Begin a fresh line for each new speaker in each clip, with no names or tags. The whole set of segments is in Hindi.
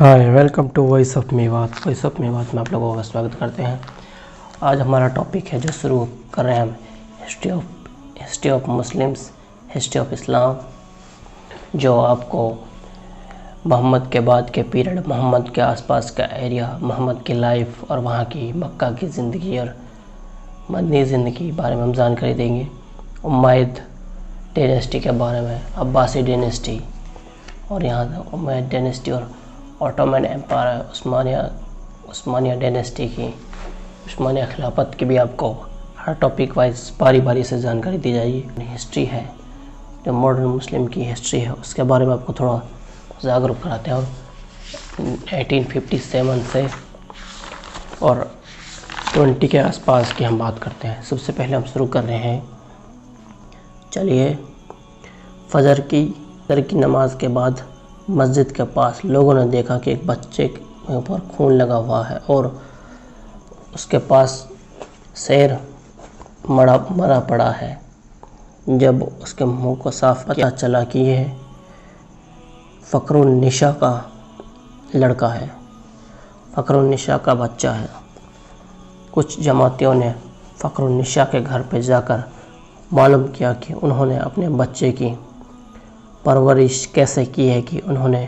Hi welcome to voice of Mewat. Voice of Mewat में आप लोगों का स्वागत करते हैं। आज हमारा टॉपिक है जो शुरू कर रहे हैं हम history of Muslims, history of Islam, जो आपको मोहम्मद के बाद के पीरियड, मोहम्मद के आसपास का एरिया, मोहम्मद की लाइफ और वहाँ की मक्का की ज़िंदगी और मदनी ज़िंदगी के बारे में हम जानकारी देंगे। उमैयद डायनेस्टी के बारे में, अब्बासी डायनेस्टी और यहाँ उमैयद डायनेस्टी और ऑटोमन एम्पायर, उस्मानिया डायनेस्टी की, उस्मानिया खिलाफत की भी आपको हर टॉपिक वाइज बारी बारी से जानकारी दी जाएगी। हिस्ट्री है जो मॉडर्न मुस्लिम की हिस्ट्री है उसके बारे में आपको थोड़ा जागरूक कराते हैं। और 1857 से और 20 के आसपास की हम बात करते हैं। सबसे पहले हम शुरू कर रहे हैं, चलिए, फजर की नमाज के बाद मस्जिद के पास लोगों ने देखा कि एक बच्चे के ऊपर खून लगा हुआ है और उसके पास शेर मरा पड़ा है। जब उसके मुंह को साफ पता चला कि यह फ़खरुन्निसा का लड़का है, फ़खरुन्निसा का बच्चा है। कुछ जमातियों ने फ़खरुन्निसा के घर पर जाकर मालूम किया कि उन्होंने अपने बच्चे की परवरिश कैसे की है कि उन्होंने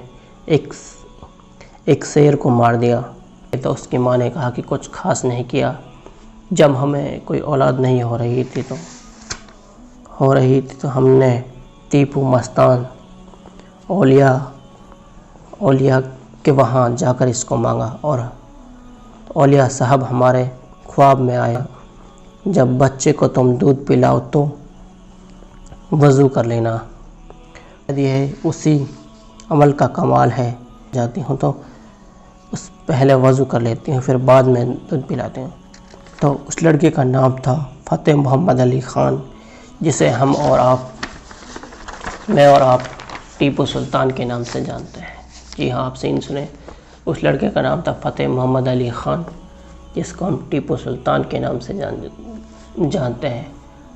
एक शेर को मार दिया। तो उसकी माँ ने कहा कि कुछ खास नहीं किया, जब हमें कोई औलाद नहीं हो रही थी तो हमने टीपू मस्तान औलिया के वहाँ जाकर इसको मांगा और औलिया साहब हमारे ख्वाब में आया। जब बच्चे को तुम दूध पिलाओ तो वज़ू कर लेना। यह उसी अमल का कमाल है। जाती हूँ तो पहले वज़ू कर लेती हूँ, फिर बाद में दूध पिलाती हूँ। तो उस लड़के का नाम था फ़तेह मोहम्मद अली ख़ान, जिसे मैं और आप टीपू सुल्तान के नाम से जानते हैं। जी हाँ, आप सही सुने, उस लड़के का नाम था फ़तेह मोहम्मद अली ख़ान, जिसको हम टीपू सुल्तान के नाम से जानते हैं,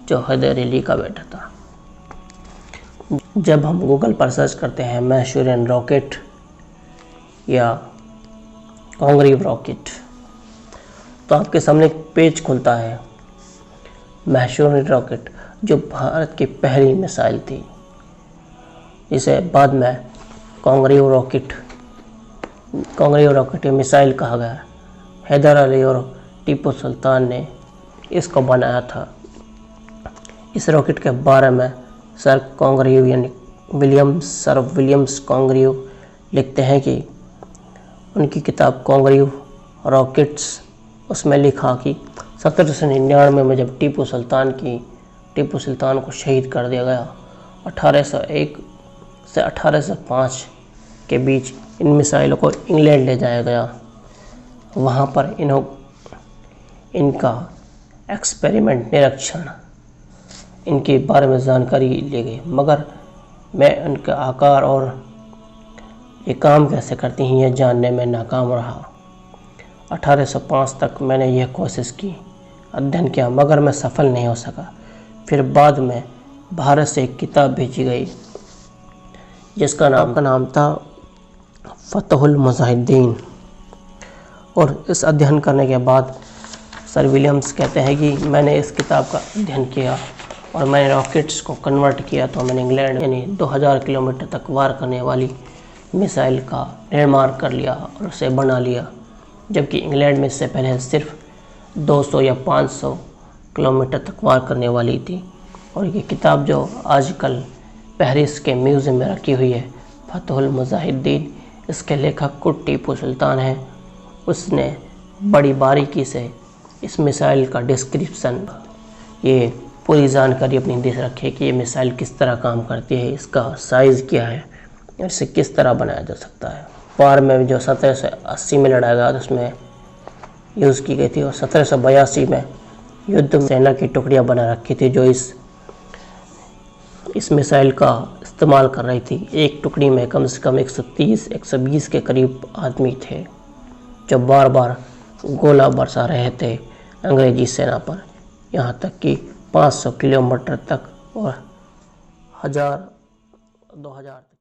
जो हैदर अली का बेटा था। जब हम गूगल पर सर्च करते हैं मैंचूरियन रॉकेट या कॉन्ग्रीव रॉकेट, तो आपके सामने एक पेज खुलता है। मैंचूरियन रॉकेट जो भारत की पहली मिसाइल थी, जिसे बाद में कॉन्ग्रीव रॉकेट या मिसाइल कहा गया। हैदर अली और टीपू सुल्तान ने इसको बनाया था। इस रॉकेट के बारे में सर विलियम्स कॉन्ग्रीव लिखते हैं कि उनकी किताब कॉन्ग्रीव रॉकेट्स, उसमें लिखा कि 1799 में जब टीपू सुल्तान को शहीद कर दिया गया, 1801 से 1805 के बीच इन मिसाइलों को इंग्लैंड ले जाया गया। वहाँ पर इनका एक्सपेरिमेंट, निरीक्षण, इनके बारे में जानकारी ली गई, मगर मैं उनके आकार और ये काम कैसे करती हैं यह जानने में नाकाम रहा। 1805 तक मैंने यह कोशिश की, अध्ययन किया, मगर मैं सफल नहीं हो सका। फिर बाद में भारत से एक किताब भेजी गई जिसका नाम था फतहुल मुजाहिदीन। और इस अध्ययन करने के बाद सर विलियम्स कहते हैं कि मैंने इस किताब का अध्ययन किया और मैंने रॉकेट्स को कन्वर्ट किया, तो मैंने इंग्लैंड यानी 2000 किलोमीटर तक वार करने वाली मिसाइल का निर्माण कर लिया और उसे बना लिया, जबकि इंग्लैंड में इससे पहले सिर्फ 200 या 500 किलोमीटर तक वार करने वाली थी। और ये किताब जो आजकल पेरिस के म्यूज़ियम में रखी हुई है, फतहुल मुजाहिदीन, इसके लेखक खुद टीपू सुल्तान है। उसने बड़ी बारीकी से इस मिसाइल का डिस्क्रिप्शन, ये पूरी जानकारी अपनी दे रखी है कि ये मिसाइल किस तरह काम करती है, इसका साइज़ क्या है, इसे किस तरह बनाया जा सकता है। वार में जो 1780 में लड़ा गया उसमें यूज़ की गई थी, और 1782 में युद्ध सेना की टुकड़ियाँ बना रखी थी जो इस मिसाइल का इस्तेमाल कर रही थी। एक टुकड़ी में कम से कम 130-120 के करीब आदमी थे, जो बार बार गोला बरसा रहे थे अंग्रेजी सेना पर, यहाँ तक कि 500 किलोमीटर तक और 1000-2000